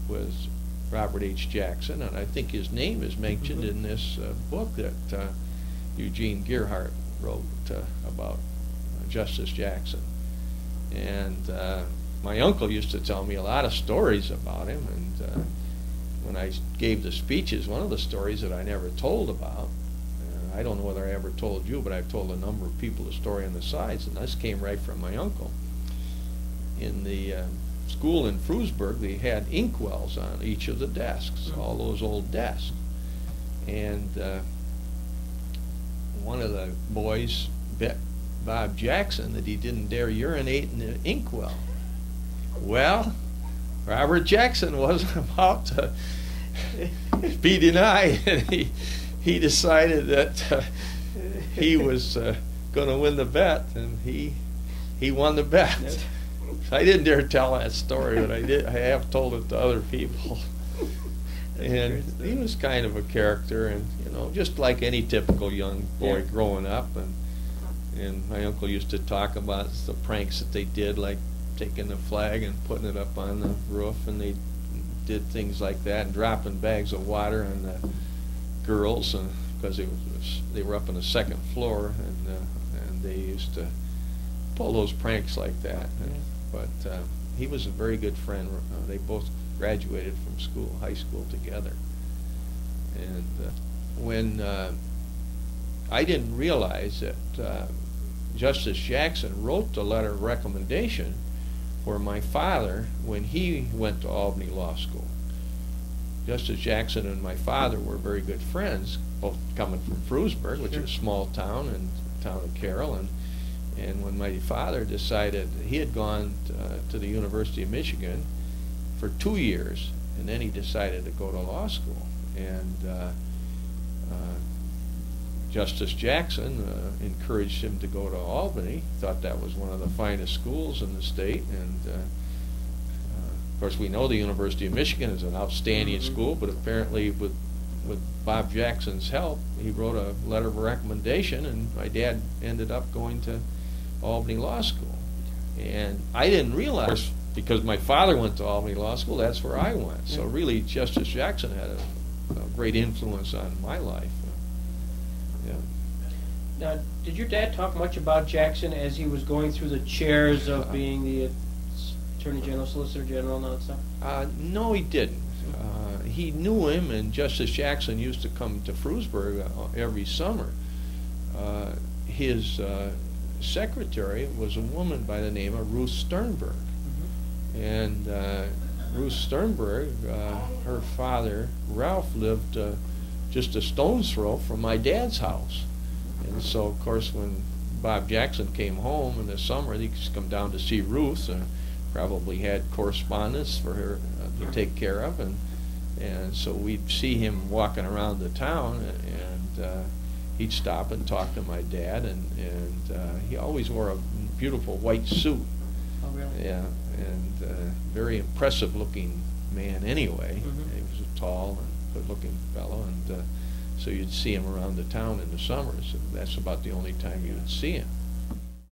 was Robert H. Jackson, and I think his name is mentioned in this book that Eugene Gearhart wrote about Justice Jackson. And my uncle used to tell me a lot of stories about him, and when I gave the speeches, one of the stories that I never told about, I don't know whether I ever told you, but I've told a number of people the story on the sides, and this came right from my uncle. In the school in Frewsburg, they had inkwells on each of the desks, all those old desks. And one of the boys bet Bob Jackson that he didn't dare urinate in the inkwell. Well, Robert Jackson wasn't about to be denied, and he decided that he was going to win the bet, and he won the bet. I didn't dare tell that story, but I have told it to other people. And he was kind of a character, and just like any typical young boy growing up. And my uncle used to talk about the pranks that they did, like taking the flag and putting it up on the roof, and they did things like that, and dropping bags of water on the girls, and because they were up on the second floor, and they used to pull those pranks like that. But he was a very good friend. They both graduated from school, high school together. And when I didn't realize that Justice Jackson wrote the letter of recommendation for my father when he went to Albany Law School. Justice Jackson and my father were very good friends, both coming from Frewsburg, which is a small town, and the town of Carroll. And when my father decided, he had gone to the University of Michigan for 2 years, and then he decided to go to law school. And Justice Jackson encouraged him to go to Albany, thought that was one of the finest schools in the state. And of course, we know the University of Michigan is an outstanding school, but apparently with Bob Jackson's help, he wrote a letter of recommendation, and my dad ended up going to Albany Law School. And I didn't realize, because my father went to Albany Law School, that's where I went. So really, Justice Jackson had a great influence on my life. Now, did your dad talk much about Jackson as he was going through the chairs of being the Attorney General, Solicitor General, and all that stuff? No, he didn't. He knew him, and Justice Jackson used to come to Frewsburg every summer. His secretary was a woman by the name of Ruth Sternberg. And Ruth Sternberg, her father, Ralph, lived just a stone's throw from my dad's house. And so, of course, when Bob Jackson came home in the summer, he used to come down to see Ruth, and probably had correspondence for her to take care of. And so we'd see him walking around the town, and he'd stop and talk to my dad, and he always wore a beautiful white suit. Oh, really? Yeah, and very impressive looking man anyway. He was a tall and good looking fellow, and so you'd see him around the town in the summers. That's about the only time you would see him.